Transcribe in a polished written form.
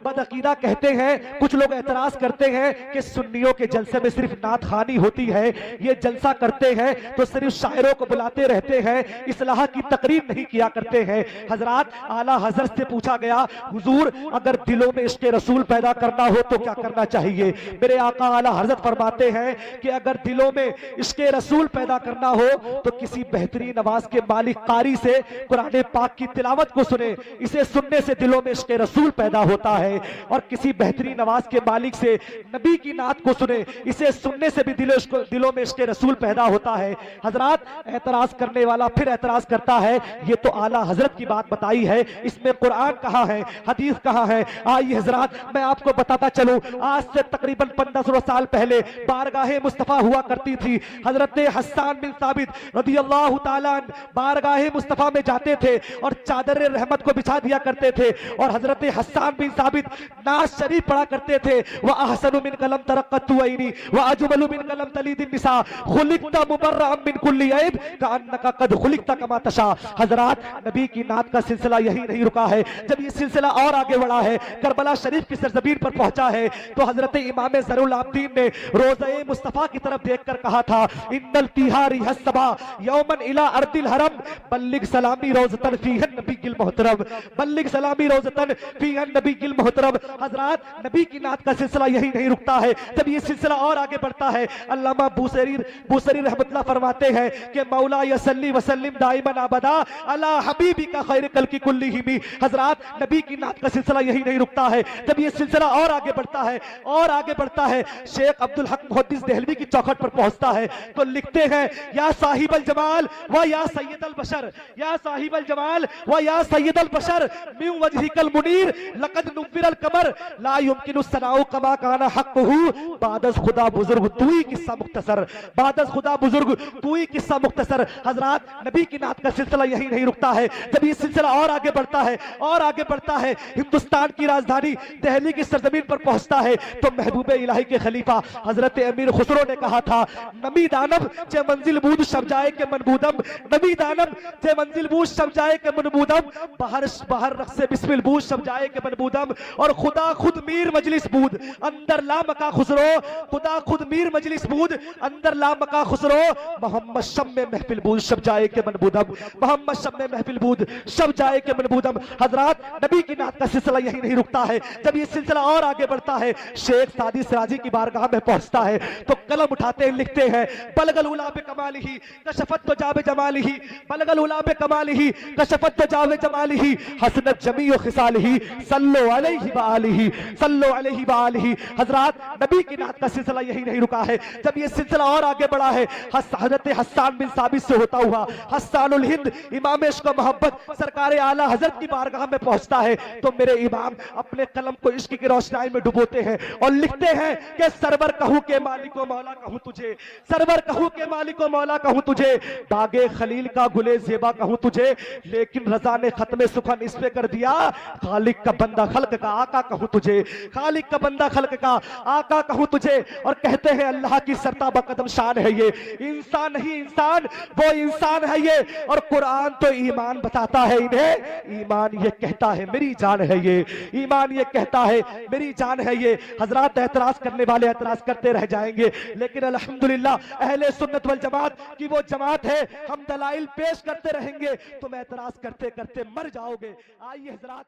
बदअकीदा कहते हैं, कुछ लोग एतराज करते हैं कि सुन्नियों के जलसे में सिर्फ नात खानी होती है, ये जलसा करते हैं तो सिर्फ शायरों को बुलाते रहते हैं, इस्लाह की तकरीर नहीं किया करते हैं। हजरात, आला हजरत से पूछा गया, हुजूर अगर दिलों में इश्क़ रसूल पैदा करना हो तो क्या करना चाहिए? मेरे आका आला हजरत फरमाते हैं कि अगर दिलों में इश्क़ रसूल पैदा करना हो तो किसी बेहतरीन नवाज के मालिक कारी से कुरान पाक की तिलावत को सुने, इसे सुनने से दिलों में इश्क़ रसूल पैदा होता है। और किसी बेहतरीन नवाज के मालिक से नबी की नात को सुने, इसे सुनने से भी दिलों में इश्क़ रसूल पैदा होता है। हजरात, एतराज करने वाला फिर एतराज करता है, ये तो आला हजरत की बात बताई है, इसमें कुरान कहाँ है, हदीस कहाँ है? आइए हजरात, मैं आपको बताता चलूं, आज से तकरीबन 1500 साल पहले बारगाहे मुस्तफा हुआ करती थी। हजरत हस्सान बिन साबित रदियल्लाहु ताला अन्हु बारगाहे मुस्तफा में जाते थे और चादर रहमत को बिछा दिया करते थे, और हजरत हस्सान बिन साबित नाज शरीफ पढ़ा करते थे, व अहसनु मिन कलम तरक्कतु ऐनी व अजमलु मिन कलम तलीदिन निसा खुलिक्ता मुबर्रअम मिन कुल्ली ऐब कअन्नका कद खुलिक्ता कमा तशा। हजरात, नबी की नात का सिलसिला यही नहीं रुका है, जब ये सिलसिला और आगे बढ़ा है, करबला शरीफ की सरजमीन पर पहुंचा है, तो हजरत इमाम ज़रुल आबिदीन ने रोज़े मुस्तफा की तरफ देखकर कहा था, इन्नल तिहारी हस्सबा यौमन इला अर्दिल हरम बल्लिग सलामी रोज़तन फीहन नबीगिल मोहतरम, बल्लिग सलामी रोज़तन फीहन नबीगिल मोहतरम। हजरात, नबी की नात का सिलसिला यही नहीं रुकता है, जब ये सिलसिला और आगे बढ़ता है, अल्लामा बूसरी रहमतुल्लाह फरमाते हैं कि मौला यसल्ली वसल्लिम दाइमन अबदा अला हबीबी का खैर कल की कुल्लिहिमी। हजरात, नबी की नात का सिलसिला यही नहीं रुकता है, जब ये सिलसिला और आगे बढ़ता है और आगे बढ़ता है, शेख अब्दुल हक मुहद्दिस देहलवी की चौखट पर पहुंचता है तो लिखते हैं, या साहिबल जमाल व या सैयदल बशर, या साहिबल जमाल व या सैयदल बशर मिन वजहिकल मुनीर लक़द नुव्विरल कमर ला युमकिनु सनाउ कमा काना हक़्क़ुहु बादस खुदा बुजुर्ग तूई किस्सा मुख्तसर, बादस खुदा बुजुर्ग तूई किस्सा मुख्तसर। हजरात, नबी की नात का सिलसिला यही नहीं रुकता है, जब ये सिलसिला और आगे बढ़ता है और आगे बढ़ता है, हिंदुस्तान की राजधानी दिल्ली की सरजमीन पर पहुंचता है, तो महबूब इलाही के खलीफा हजरत अमीर खुसरो ने कहा था, नबी दानब चे मंजिल बूद शब जाए के मनबूदम, नबी दानब चे मंजिल बूद शब जाए के मनबूदम, बाहर रख से बिस्मिल बूद शब जाए के मनबूदम, और खुदा खुद मीर मजलिस बूद अंदर ला मका खुसरो, खुदा खुद मीर मजलिस बूद अंदर ला मका खुसरो, मोहम्मद शब में महफिल बूद शब जाए के मनबूदम, मोहम्मद शब में महफिल बूद शब जाए के मनबूदम। हजरात, नबी की नात का सिलसिला यही नहीं रुकता है, जब ये सिलसिला और आगे बढ़ता है, शेख सादी सिराजी की बारगाह में पहुंचता है तो कलम उठाते हैं, लिखते हैं, बलगल उला पे कमालिही कशफत तो जाबे जमालिही, बलगल उला पे कमालिही कशफत तो जाबे जमालिही हसनत जमीउ खिसालिही सल्लो अलैहि व आलिही, सल्लो अलैहि व आलिही। हजरात, नबी की नात का सिलसिला यही नहीं रुका है, जब ये सिलसिला और आगे बढ़ा है, हजरत हस्सान बिन साबित से होता हुआ हस्सानुल हिंद इमाम इश्क मोहब्बत सरकार आला हजरत की बारगाह में पहुंचता है, तो मेरे इमाम अपने कलम को इश्क की रोशनाई में डुबोते हैं और लिखते हैं कि सरवर कहूं के मालिको मौला कहूं तुझे, सरवर कहूं के मालिको मौला कहूं तुझे, बागे खलील का गुले ज़ेबा कहूं तुझे, लेकिन रजा ने खत्म सुखन इस पे कर दिया, खालिक का बंदा खल्क का आका कहूं तुझे, खालिक का बंदा खल्क का आका कहूं तुझे। और कहते हैं अल्लाह की सरताबा कदम शान है ये, इंसान नहीं इंसान वो इंसान है ये, और कुरान तो ईमान बताता है इन्हें, ईमान ये कहता है मेरी जान है ये, ईमान ये कहता है मेरी जान है ये। हजरात, एतराज करने वाले एतराज करते रह जाएंगे, लेकिन अल्हम्दुलिल्लाह अहले सुन्नत वल जमात की वो जमात है, हम दलाइल पेश करते रहेंगे, तुम एतराज करते करते मर जाओगे। आइए हजरात,